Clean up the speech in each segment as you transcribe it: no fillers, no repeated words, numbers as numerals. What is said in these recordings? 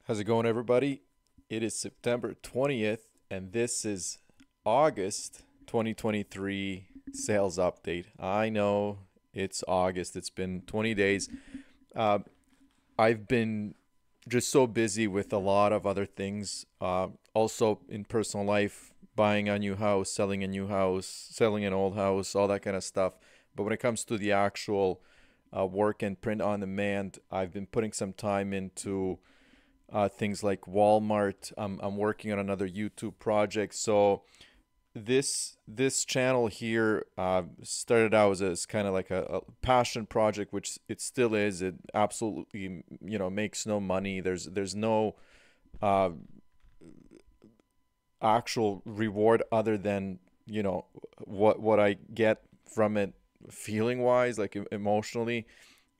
How's it going, everybody? It is September 20th, and this is August 2023 sales update. I know it's August, it's been 20 days. Uh, I've been just so busy with a lot of other things, also in personal life, buying a new house, selling a new house, selling an old house, all that kind of stuff. But when it comes to the actual work and print on demand, I've been putting some time into things like Walmart. I'm working on another YouTube project. So this channel here started out as kind of like a passion project, which it still is. It absolutely makes no money. There's no uh, actual reward other than what I get from it, feeling wise, like emotionally,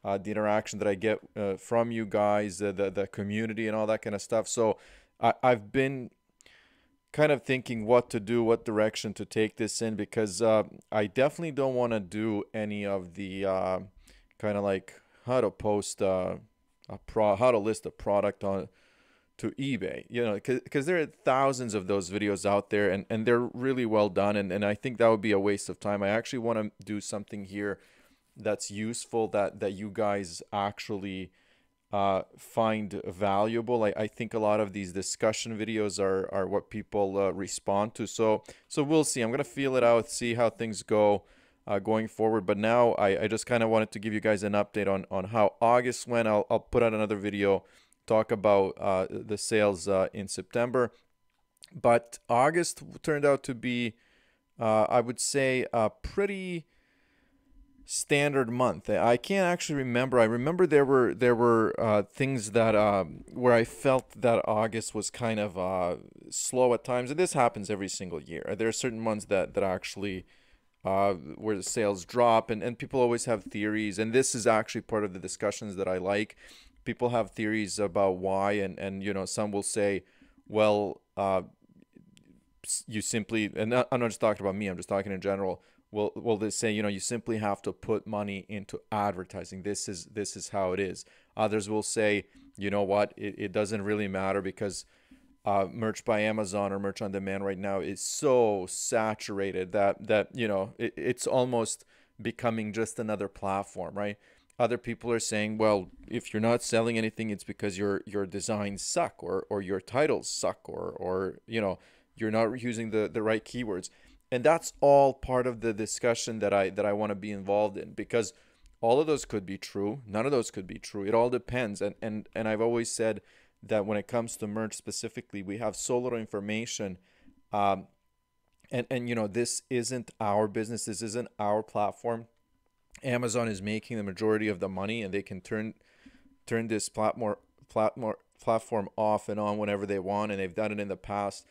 the interaction that I get from you guys, the community, and all that kind of stuff. So I've been kind of thinking what to do, what direction to take this in, because I definitely don't want to do any of the kind of like how to post how to list a product on to eBay, because there are thousands of those videos out there, and they're really well done, and I think that would be a waste of time. I actually want to do something here that's useful, that you guys actually find valuable. I think a lot of these discussion videos are what people respond to. So we'll see. I'm gonna feel it out, see how things go going forward. But now I just kind of wanted to give you guys an update on how August went. I'll put out another video, talk about the sales in September. But August turned out to be, I would say, a pretty standard month. I can't actually remember. I remember there were things that where I felt that August was kind of slow at times, and this happens every single year. There are certain months that actually where the sales drop, and people always have theories, and this is actually part of the discussions that I like. People have theories about why, and some will say, well, you simply, and I'm not just talking about me, I'm just talking in general. Will they say, you simply have to put money into advertising. This is how it is. Others will say, you know what, it doesn't really matter because merch by Amazon or merch on demand right now is so saturated that it's almost becoming just another platform, right? Other people are saying, well, if you're not selling anything, it's because your designs suck, or your titles suck, or you're not using the right keywords. And that's all part of the discussion that I want to be involved in, because all of those could be true, none of those could be true. It all depends. And I've always said that when it comes to merch specifically, we have so little information. um, and this isn't our business, this isn't our platform. Amazon is making the majority of the money, and they can turn this platform off and on whenever they want, and they've done it in the past.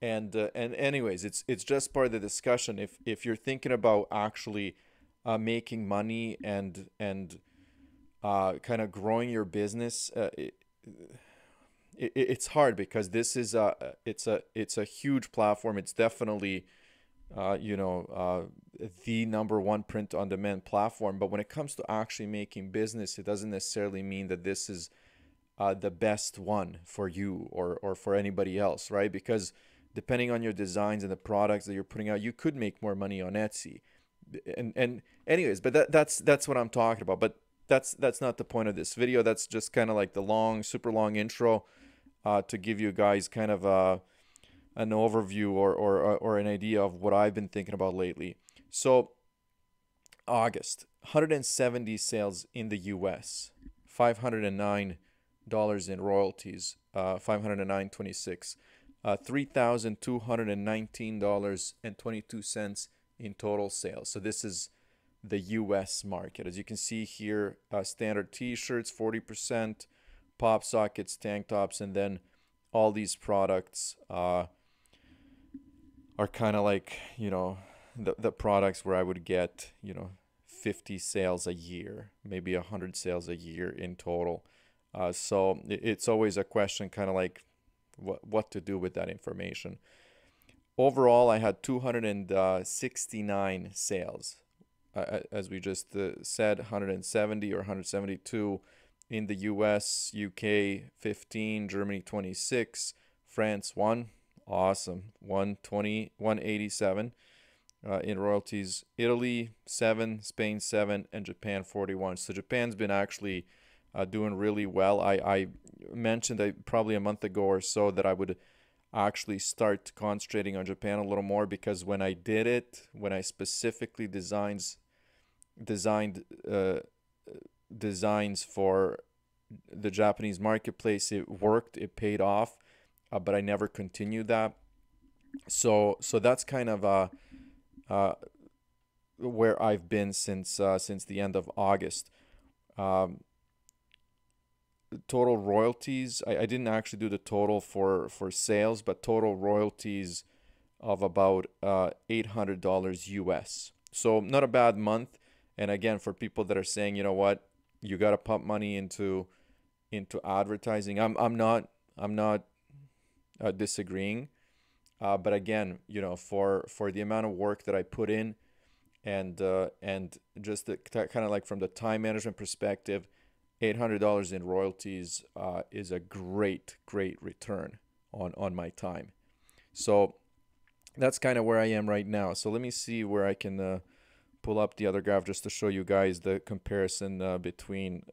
And anyways, it's just part of the discussion. If you're thinking about actually making money and kind of growing your business, it's hard, because this is it's a huge platform. It's definitely the number one print on demand platform. But when it comes to actually making business, it doesn't necessarily mean that this is the best one for you, or for anybody else, right? Because depending on your designs and the products that you're putting out, you could make more money on Etsy. And anyways, but that's what I'm talking about. But that's not the point of this video. That's just kind of like the super long intro to give you guys kind of an overview, or an idea of what I've been thinking about lately. So August, 170 sales in the US, $509 in royalties, 509.26, $3,219.22 in total sales. So this is the US market. As you can see here, standard t-shirts 40%, pop sockets, tank tops, and then all these products are kind of like, the products where I would get, 50 sales a year, maybe 100 sales a year in total. So it's always a question, kind of like what to do with that information. Overall, I had 269 sales. As we just said, 170 or 172 in the US, UK 15, Germany 26, France 1, awesome, 120, 187 in royalties, Italy 7, Spain 7, and Japan 41. So Japan's been actually doing really well. I mentioned probably a month ago or so that I would actually start concentrating on Japan a little more, because when I did it, when I specifically designed designs for the Japanese marketplace, it worked, it paid off, but I never continued that. So that's kind of uh, where I've been since the end of August. Um, Total royalties, I didn't actually do the total for sales, but total royalties of about $800 US. So not a bad month. And again, for people that are saying, you know what, you got to pump money into advertising, I'm not disagreeing. But again, you know, for the amount of work that I put in, and just the kind of like from the time management perspective, $800 in royalties is a great return on my time. So that's kind of where I am right now. So let me see where I can pull up the other graph just to show you guys the comparison between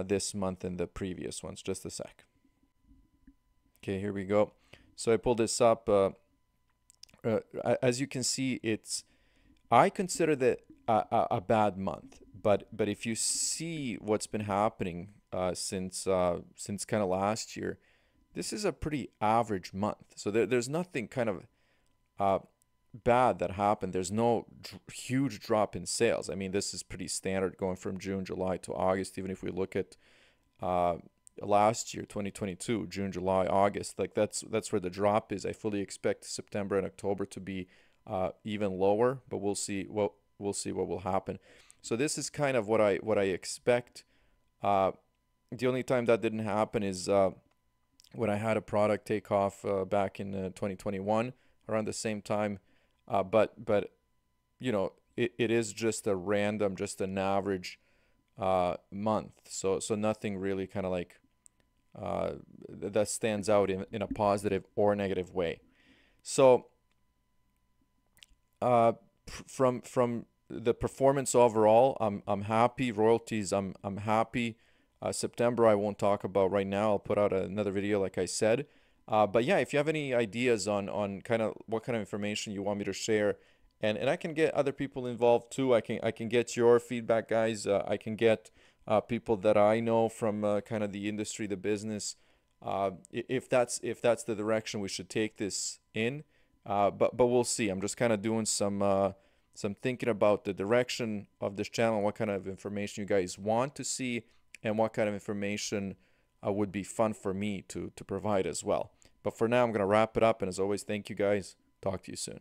this month and the previous ones. Just a sec. Okay, here we go. So I pulled this up. As you can see, I consider that a bad month, but if you see what's been happening since kind of last year, this is a pretty average month. So there's nothing kind of uh, bad that happened. There's no huge drop in sales. I mean, this is pretty standard going from June, July to August. Even if we look at uh, last year, 2022, June, July, August, like that's where the drop is. I fully expect September and October to be even lower, but we'll see what will happen. So this is kind of what I expect. Uh, the only time that didn't happen is when I had a product take off back in 2021 around the same time. But you know, it is just a random, just an average month. So nothing really kind of like that stands out in a positive or negative way. So uh, from the performance overall, I'm happy. Royalties, I'm happy. September I won't talk about right now. I'll put out another video like I said. But yeah, if you have any ideas on kind of what kind of information you want me to share, and I can get other people involved too. I can get your feedback, guys. I can get people that I know from kind of the industry, the business. If that's the direction we should take this in. But we'll see. I'm just kind of doing some thinking about the direction of this channel, what kind of information you guys want to see, and what kind of information would be fun for me to provide as well. But for now, I'm going to wrap it up. And as always, thank you guys. Talk to you soon.